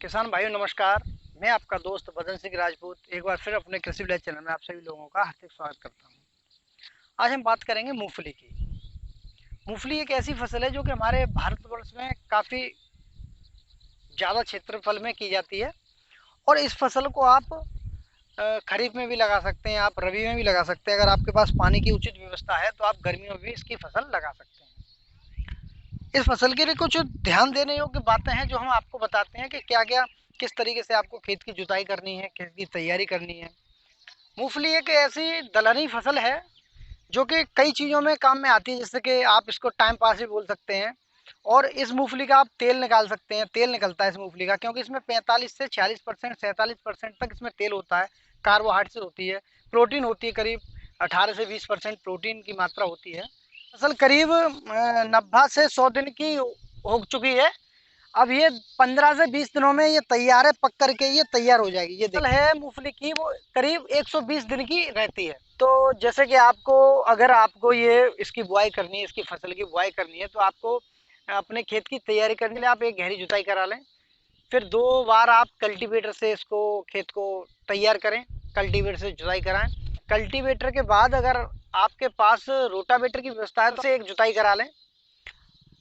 किसान भाइयों नमस्कार। मैं आपका दोस्त बदन सिंह राजपूत एक बार फिर अपने कृषि विलेज चैनल में आप सभी लोगों का हार्दिक स्वागत करता हूं। आज हम बात करेंगे मूंगफली की। मूंगफली एक ऐसी फसल है जो कि हमारे भारतवर्ष में काफ़ी ज़्यादा क्षेत्रफल में की जाती है और इस फसल को आप खरीफ में भी लगा सकते हैं, आप रबी में भी लगा सकते हैं। अगर आपके पास पानी की उचित व्यवस्था है तो आप गर्मियों में भी इसकी फसल लगा सकते हैं। इस फसल के लिए कुछ ध्यान देने योग्य बातें हैं जो हम आपको बताते हैं कि क्या क्या किस तरीके से आपको खेत की जुताई करनी है, खेत की तैयारी करनी है। मूंगफली एक ऐसी दलहनी फसल है जो कि कई चीज़ों में काम में आती है, जैसे कि आप इसको टाइम पास भी बोल सकते हैं। और इस मूंगफली का आप तेल निकाल सकते हैं, तेल निकलता है इस मूंगफली का, क्योंकि इसमें 45 से 46% 47% तक इसमें तेल होता है। कार्बोहाइड्रेट होती है, प्रोटीन होती है, करीब 18 से 20% प्रोटीन की मात्रा होती है। फसल करीब 90 से 100 दिन की हो चुकी है। अब ये 15 से 20 दिनों में ये तैयार है, पक करके ये तैयार हो जाएगी। ये फसल है मूंगफली की, वो करीब 120 दिन की रहती है। तो जैसे कि अगर आपको ये इसकी बुआई करनी है, इसकी फसल की बुआई करनी है, तो आपको अपने खेत की तैयारी करने के लिए आप एक गहरी जुताई करा लें। फिर 2 बार आप कल्टीवेटर से इसको खेत को तैयार करें, कल्टीवेटर से जुताई कराएं। कल्टीवेटर के बाद अगर आपके पास रोटावेटर की व्यवस्था है तो एक जुताई करा लें।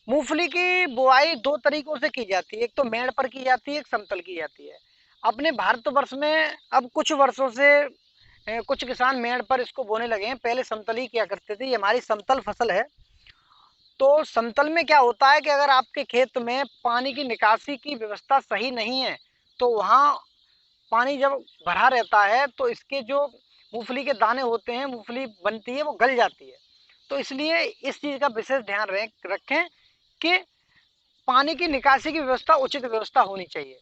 मूंगफली की बुआई 2 तरीकों से की जाती है, एक तो मेड़ पर की जाती है, एक समतल की जाती है। अपने भारतवर्ष में अब कुछ वर्षों से कुछ किसान मेड़ पर इसको बोने लगे हैं, पहले समतल ही किया करते थे। ये हमारी समतल फसल है। तो समतल में क्या होता है कि अगर आपके खेत में पानी की निकासी की व्यवस्था सही नहीं है तो वहाँ पानी जब भरा रहता है तो इसके जो मूंगफली के दाने होते हैं, मूंगफली बनती है वो गल जाती है। तो इसलिए इस चीज़ का विशेष ध्यान रखें कि पानी की निकासी की व्यवस्था, उचित व्यवस्था होनी चाहिए।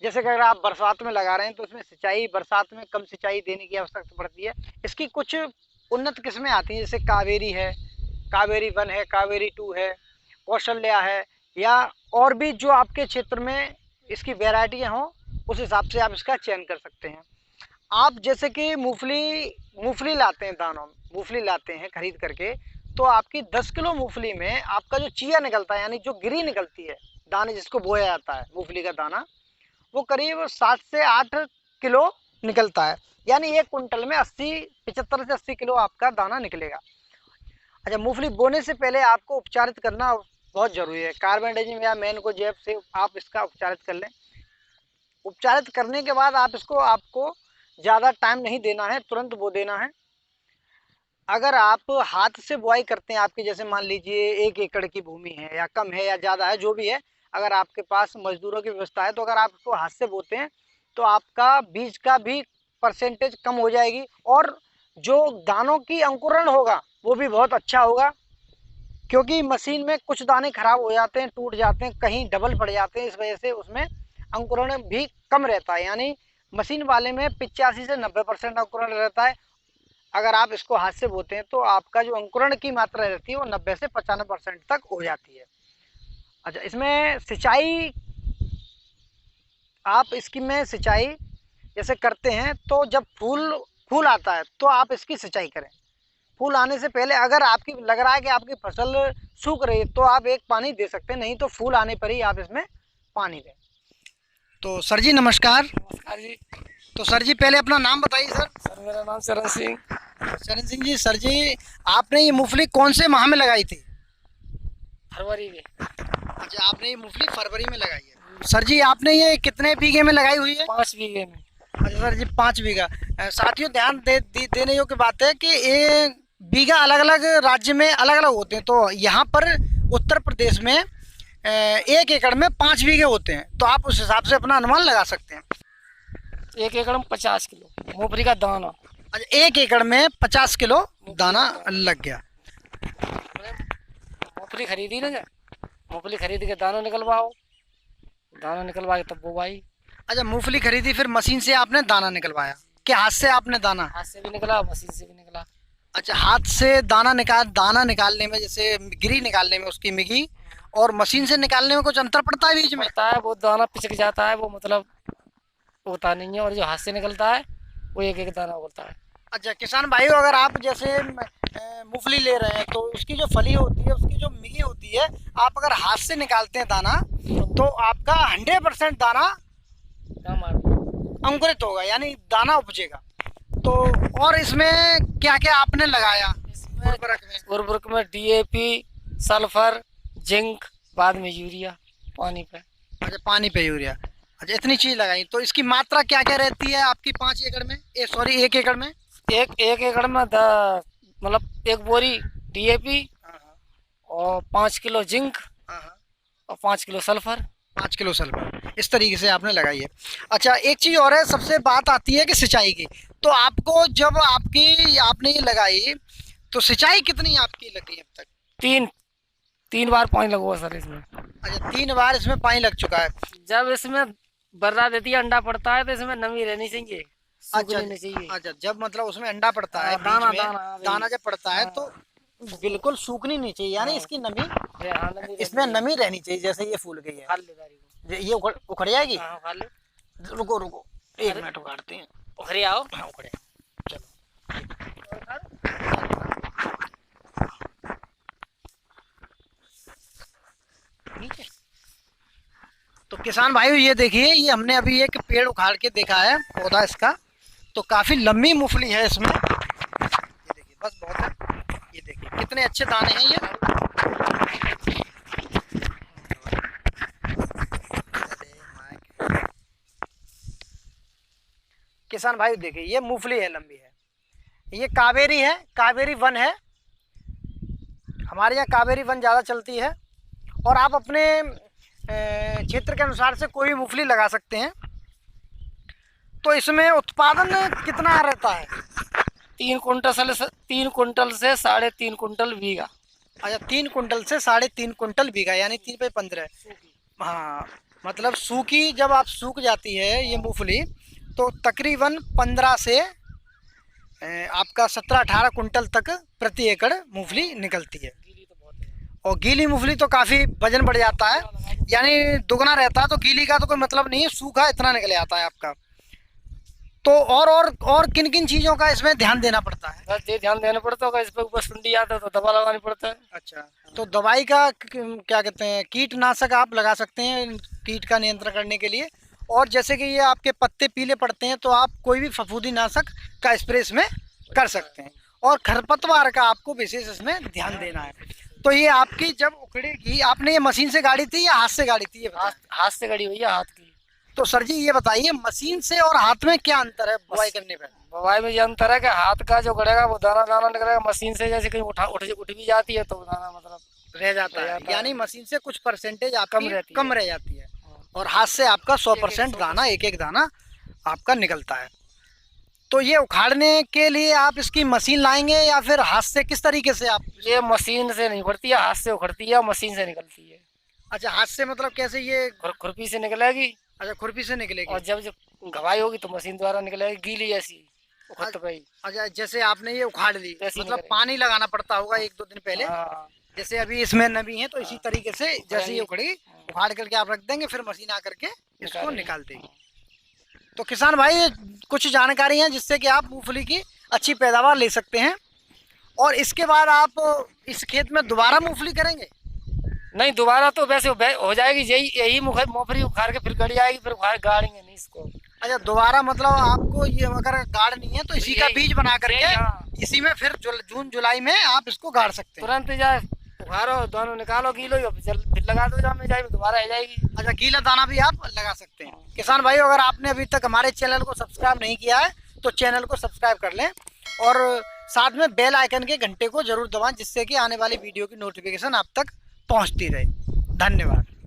जैसे कि अगर आप बरसात में लगा रहे हैं तो उसमें सिंचाई, बरसात में कम सिंचाई देने की आवश्यकता पड़ती है। इसकी कुछ उन्नत किस्में आती हैं, जैसे कावेरी है, कावेरी 1 है, कावेरी 2 है, कौशल्या है, या और भी जो आपके क्षेत्र में इसकी वेराइटियाँ हों उस हिसाब से आप इसका चयन कर सकते हैं। आप जैसे कि मूंगफली लाते हैं, दानों मूंगफली लाते हैं खरीद करके, तो आपकी 10 किलो मूंगफली में आपका जो चिया निकलता है, यानी जो गिरी निकलती है, दाने जिसको बोया जाता है मूंगफली का दाना, वो करीब 7 से 8 किलो निकलता है। यानी एक कुंटल में 75 से 80 किलो आपका दाना निकलेगा। अच्छा, मूंगफली बोने से पहले आपको उपचारित करना बहुत ज़रूरी है। कार्बेंडाजिम या मैनकोजेब से आप इसका उपचारित कर लें। उपचारित करने के बाद आपको ज़्यादा टाइम नहीं देना है, तुरंत बो देना है। अगर आप हाथ से बुआई करते हैं, आपकी जैसे मान लीजिए 1 एकड़ की भूमि है, या कम है या ज़्यादा है, जो भी है, अगर आपके पास मजदूरों की व्यवस्था है तो अगर आप इसको हाथ से बोते हैं तो आपका बीज का भी परसेंटेज कम हो जाएगी और जो दानों की अंकुरण होगा वो भी बहुत अच्छा होगा। क्योंकि मशीन में कुछ दाने खराब हो जाते हैं, टूट जाते हैं, कहीं डबल पड़ जाते हैं, इस वजह से उसमें अंकुरण भी कम रहता है। यानी मशीन वाले में 85 से 90% अंकुरण रहता है। अगर आप इसको हाथ से बोते हैं तो आपका जो अंकुरण की मात्रा रहती है वो 90 से 95% तक हो जाती है। अच्छा, इसमें सिंचाई, आप इसकी में सिंचाई जैसे करते हैं तो जब फूल आता है तो आप इसकी सिंचाई करें। फूल आने से पहले अगर आपकी लग रहा है कि आपकी फसल सूख रही है तो आप एक पानी दे सकते हैं, नहीं तो फूल आने पर ही आप इसमें पानी दें। तो सर जी नमस्कार। नमस्कार जी। तो सर जी पहले अपना नाम बताइए। सर सर मेरा नाम चरण सिंह। चरण सिंह जी। सर जी, आपने ये मूंगफली कौन से माह में लगाई थी? फरवरी में। अच्छा, आपने ये मूंगफली फरवरी में लगाई है। सर जी, आपने ये कितने बीघे में लगाई हुई है? 5 बीघे में। अच्छा सर जी, 5 बीघा। साथियों, ध्यान देने योग्य बात है कि ये बीघा अलग अलग राज्य में अलग अलग होते हैं। तो यहाँ पर उत्तर प्रदेश में 1 एकड़ में 5 बीघे होते हैं, तो आप उस हिसाब से अपना अनुमान लगा सकते हैं। 1 एकड़ में 50 किलो मूंगफली का दाना। अच्छा, 1 एकड़ में 50 किलो दाना लग गया। मूंगफली खरीदी ना, मूंगफली खरीद के दाना निकलवाओ, दाना निकलवा के तब बुवाई। अच्छा, मूंगफली खरीदी, फिर मशीन से आपने दाना निकलवाया कि हाथ से आपने दाना? हाथ से भी निकला, मशीन से भी निकला। अच्छा, हाथ से दाना निकालने में, जैसे गिरी निकालने में उसकी मिगी, और मशीन से निकालने में कुछ अंतर पड़ता है बीच में? पड़ता है, वो दाना पिचक जाता है, वो मतलब होता नहीं है, और जो हाथ से निकलता है वो एक एक दाना होता है। अच्छा किसान भाइयों, अगर आप जैसे मूंगफली ले रहे हैं तो उसकी जो फली होती है, उसकी जो मिगी होती है, आप अगर हाथ से निकालते हैं दाना तो आपका 100% दाना क्या मार अंकुरित होगा यानी दाना उपजेगा। तो और इसमें क्या क्या आपने लगाया इसमें उर्वरक में? उर्वरक में डीएपी, सल्फर, जिंक, बाद में यूरिया पानी पे। अच्छा, पानी पे यूरिया। अच्छा, इतनी चीज लगाई। तो इसकी मात्रा क्या क्या रहती है आपकी 5 एकड़ में, सॉरी 1 एकड़ में? एक एकड़ में मतलब 1 बोरी डीएपी हाँ हाँ और 5 किलो जिंक हाँ हाँ। और 5 किलो सल्फर। 5 किलो सल्फर इस तरीके से आपने लगाई है। अच्छा, एक चीज और है, सबसे बात आती है कि सिंचाई की। तो आपको जब आपने ये लगाई तो सिंचाई कितनी आपकी लगी अब तक? तीन तीन बार पानी लगवा सर इसमें। अच्छा, 3 बार इसमें पानी लग चुका है। जब इसमें बर्रा देती है, अंडा पड़ता है, तो इसमें नमी रहनी चाहिए, अच्छा सूखनी नहीं चाहिए। अच्छा, जब मतलब उसमें अंडा पड़ता है, बीच दाना में दाना दाना जब पड़ता है तो बिल्कुल सूखनी नहीं चाहिए, यानी इसकी नमी, इसमें नमी रहनी चाहिए। जैसे ये फूल गई है, ये उखड़ जाएगी। रुको रुको, 1 मिनट उखाड़ते हैं। उखरी आओ। हाँ, उखड़े। चलो, नीचे। तो किसान भाइयों, ये देखिए, ये हमने अभी एक पेड़ उखाड़ के देखा है, पौधा इसका। तो काफी लंबी मूंगफली है इसमें। ये देखिए, बस बहुत है। ये देखिए कितने अच्छे दाने हैं ये। किसान भाई देखिए, ये मूंगफली है, लंबी है। ये कावेरी है, कावेरी वन है। हमारे यहाँ कावेरी वन ज़्यादा चलती है। और आप अपने क्षेत्र के अनुसार से कोई भी मूंगफली लगा सकते हैं। तो इसमें उत्पादन कितना रहता है? 3 कुंटल से 3.5 कुंटल बीघा। अच्छा, 3 कुंटल से 3.5 कुंटल बीघा, यानी 3/15। हाँ, मतलब सूखी, जब आप सूख जाती है ये मूंगफली, तो तकरीबन 15 से आपका 17-18 कुंटल तक प्रति एकड़ मूंगफली निकलती है। और गीली मूंगफली तो काफ़ी वजन बढ़ जाता है, यानी दुगना रहता है। तो गीली का तो कोई मतलब नहीं है, सूखा इतना निकल आता है आपका। तो और किन किन चीज़ों का इसमें ध्यान देना पड़ता है? बस ये ध्यान देना पड़ता होगा, इस पर ऊपर सुंडी आता है तो दवा लगानी पड़ता है। अच्छा, तो दवाई का क्या कहते हैं, कीटनाशक आप लगा सकते हैं कीट का नियंत्रण करने के लिए। और जैसे कि ये आपके पत्ते पीले पड़ते हैं, तो आप कोई भी फफूंदी नाशक का स्प्रे इसमें कर सकते हैं। और खरपतवार का आपको विशेष इसमें ध्यान देना है। तो ये आपकी जब उखड़ेगी, आपने ये मशीन से गाड़ी थी या हाथ से गाड़ी थी, ये बताएं? हाथ से गड़ी हुई है, हाथ की। तो सर जी, ये बताइए, मशीन से और हाथ में क्या अंतर है बुवाई करने पर? बुवाई में ये अंतर है कि हाथ का जो गड़ेगा वो दाना दाना निकलेगा, मशीन से जैसे कहीं उठ भी जाती है तो दाना मतलब रह जाता है, यानी मशीन से कुछ परसेंटेज आपकी कम रह जाती है। हाँ। और हाथ से आपका 100% दाना, एक एक दाना आपका निकलता है। तो ये उखाड़ने के लिए आप इसकी मशीन लाएंगे या फिर हाथ से, किस तरीके से आप? ये मशीन से नहीं उखड़ती है, हाथ से उखड़ती है, मशीन से निकलती है। अच्छा, हाथ से मतलब कैसे? ये खुरपी से निकलेगी। अच्छा, खुरपी से निकलेगी। और जब घवाई होगी तो मशीन द्वारा निकलेगी, गीली ऐसी उखड़ गई। अच्छा, जैसे आपने ये उखाड़ ली, मतलब निकलेगी। पानी लगाना पड़ता होगा 1-2 दिन पहले। हाँ। जैसे अभी इसमें नमी है, तो इसी तरीके से जैसे ये उखड़ी, उखाड़ करके आप रख देंगे, फिर मशीन आकर के इसको निकाल देगी। तो किसान भाई, कुछ जानकारी है जिससे कि आप मूंगफली की अच्छी पैदावार ले सकते हैं। और इसके बाद आप इस खेत में दोबारा मूंगफली करेंगे? नहीं, दोबारा तो वैसे हो जाएगी, यही मूंगफली उखाड़ के फिर गड़ी आएगी, फिर गाड़ेंगे नहीं इसको। अच्छा, दोबारा मतलब आपको ये अगर गाड़नी है तो इसी का बीज बना करके इसी में फिर जून जुलाई में आप इसको गाड़ सकते हैं। तुरंत जाए उखाड़ो, दोनों निकालो, गीलो, फिर लगा दो, जब में जाएगी दोबारा आ जाएगी। अच्छा, गीला दाना भी आप लगा सकते हैं। किसान भाई, अगर आपने अभी तक हमारे चैनल को सब्सक्राइब नहीं किया है तो चैनल को सब्सक्राइब कर लें, और साथ में बेल आइकन के घंटे को जरूर दबाएं, जिससे कि आने वाली वीडियो की नोटिफिकेशन आप तक पहुंचती रहे। धन्यवाद।